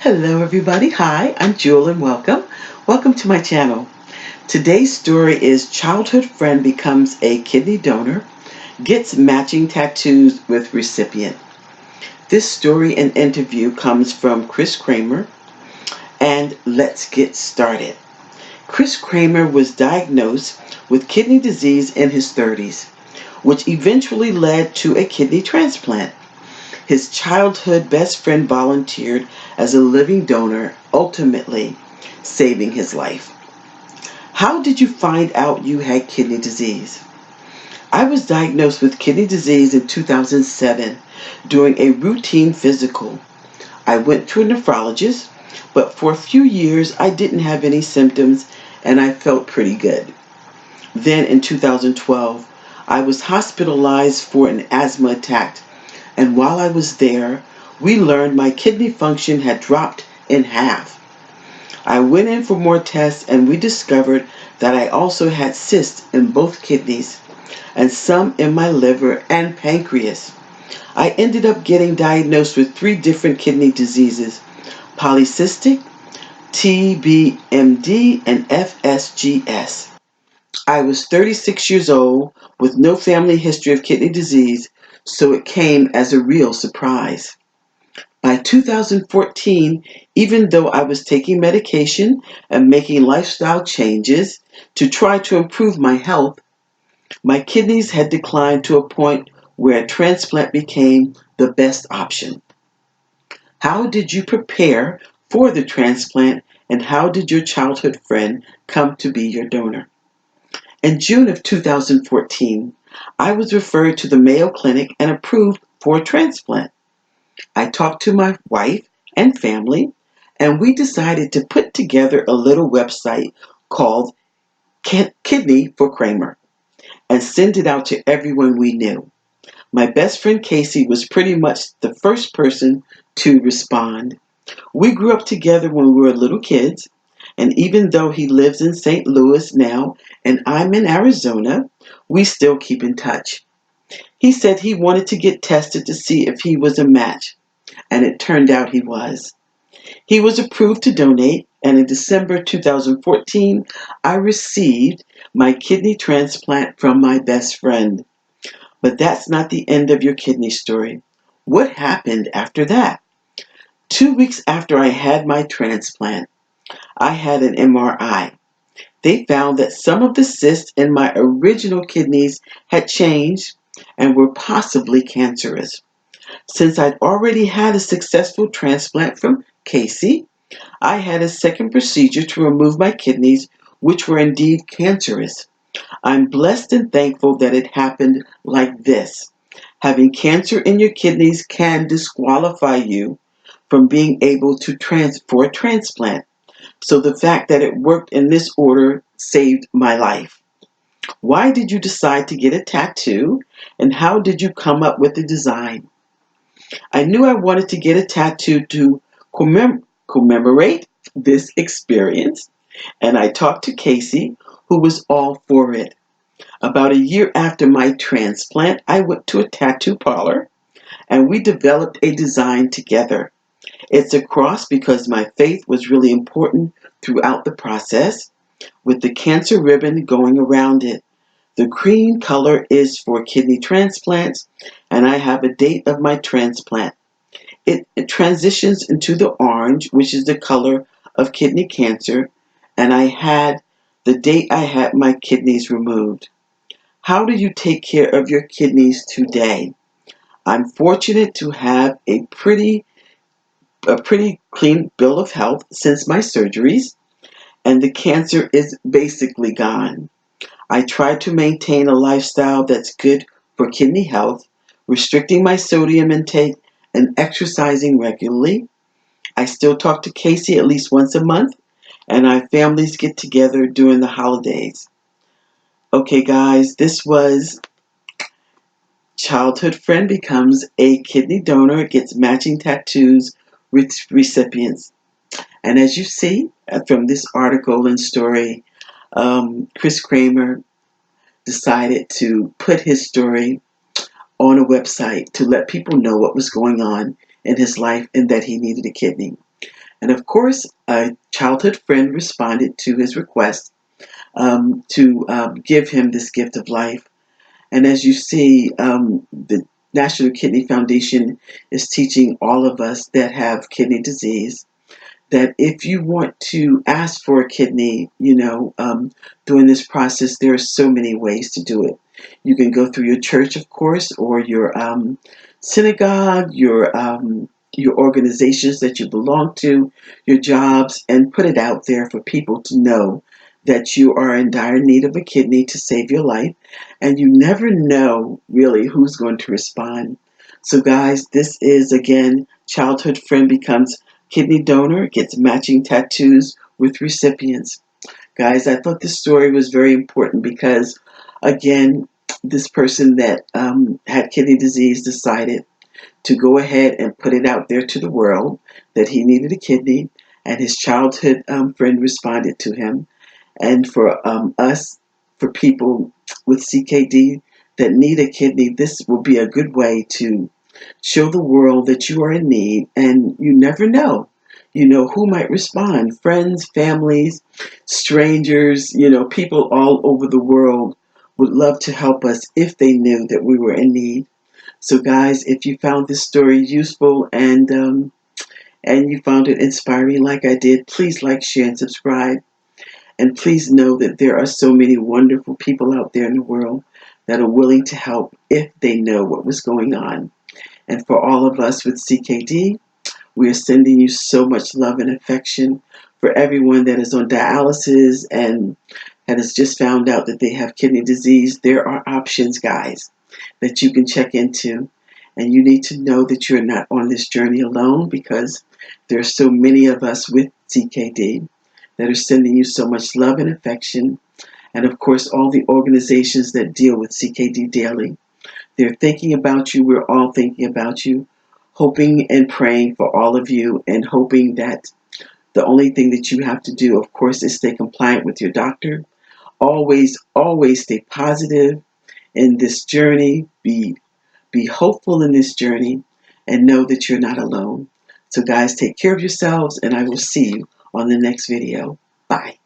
Hello everybody, hi, I'm Jewel and welcome. Welcome to my channel. Today's story is childhood friend becomes a kidney donor, gets matching tattoos with recipient. This story and interview comes from Chris Kramer, and let's get started. Chris Kramer was diagnosed with kidney disease in his 30s, which eventually led to a kidney transplant. His childhood best friend volunteered as a living donor, ultimately saving his life. How did you find out you had kidney disease? I was diagnosed with kidney disease in 2007 during a routine physical. I went to a nephrologist, but for a few years I didn't have any symptoms and I felt pretty good. Then in 2012, I was hospitalized for an asthma attack, and while I was there, we learned my kidney function had dropped in half. I went in for more tests and we discovered that I also had cysts in both kidneys and some in my liver and pancreas. I ended up getting diagnosed with 3 different kidney diseases: polycystic, TBMD, and FSGS. I was 36 years old with no family history of kidney disease, so it came as a real surprise. By 2014, even though I was taking medication and making lifestyle changes to try to improve my health, my kidneys had declined to a point where a transplant became the best option. How did you prepare for the transplant, and how did your childhood friend come to be your donor? In June of 2014, I was referred to the Mayo Clinic and approved for a transplant. I talked to my wife and family, and we decided to put together a little website called Kidney for Kramer and send it out to everyone we knew. My best friend Casey was pretty much the first person to respond. We grew up together when we were little kids, and even though he lives in St. Louis now and I'm in Arizona, we still keep in touch. He said he wanted to get tested to see if he was a match, and it turned out he was. He was approved to donate, and in December 2014, I received my kidney transplant from my best friend. But that's not the end of your kidney story. What happened after that? 2 weeks after I had my transplant, I had an MRI. They found that some of the cysts in my original kidneys had changed and were possibly cancerous. Since I'd already had a successful transplant from Casey, I had a second procedure to remove my kidneys, which were indeed cancerous. I'm blessed and thankful that it happened like this. Having cancer in your kidneys can disqualify you from being able to for a transplant. So the fact that it worked in this order saved my life. Why did you decide to get a tattoo, and how did you come up with the design? I knew I wanted to get a tattoo to commemorate this experience, and I talked to Casey, who was all for it. About a year after my transplant, I went to a tattoo parlor and we developed a design together. It's a cross because my faith was really important throughout the process, with the cancer ribbon going around it. The green color is for kidney transplants, and I have a date of my transplant. It transitions into the orange, which is the color of kidney cancer, and I had the date I had my kidneys removed. How do you take care of your kidneys today? I'm fortunate to have a pretty clean bill of health since my surgeries, and the cancer is basically gone. I try to maintain a lifestyle that's good for kidney health, restricting my sodium intake and exercising regularly. I still talk to Casey at least once a month, and our families get together during the holidays. Okay, guys, this was childhood friend becomes a kidney donor, gets matching tattoos with recipients. And as you see from this article and story, Chris Kramer decided to put his story on a website to let people know what was going on in his life and that he needed a kidney. And of course, a childhood friend responded to his request to give him this gift of life. And as you see, the National Kidney Foundation is teaching all of us that have kidney disease that if you want to ask for a kidney, during this process, there are so many ways to do it. You can go through your church, of course, or your synagogue, your organizations that you belong to, your jobs, and put it out there for people to know that you are in dire need of a kidney to save your life. And you never know really who's going to respond. So, guys, this is again, childhood friend becomes kidney donor, gets matching tattoos with recipients. Guys, I thought this story was very important because, again, this person that had kidney disease decided to go ahead and put it out there to the world that he needed a kidney, and his childhood friend responded to him. And for us, for people with CKD that need a kidney, this will be a good way to show the world that you are in need, and you never know. You know who might respond: friends, families, strangers, people all over the world would love to help us if they knew that we were in need. So, guys, if you found this story useful and you found it inspiring like I did, please like, share, and subscribe. And please know that there are so many wonderful people out there in the world that are willing to help if they know what was going on. And for all of us with CKD, we are sending you so much love and affection. For everyone that is on dialysis and has just found out that they have kidney disease, there are options, guys, that you can check into. And you need to know that you're not on this journey alone, because there are so many of us with CKD that are sending you so much love and affection. And of course, all the organizations that deal with CKD daily. They're thinking about you. We're all thinking about you, hoping and praying for all of you, and hoping that the only thing that you have to do, of course, is stay compliant with your doctor. Always, always stay positive in this journey. Be hopeful in this journey, and know that you're not alone. So, guys, take care of yourselves, and I will see you on the next video. Bye.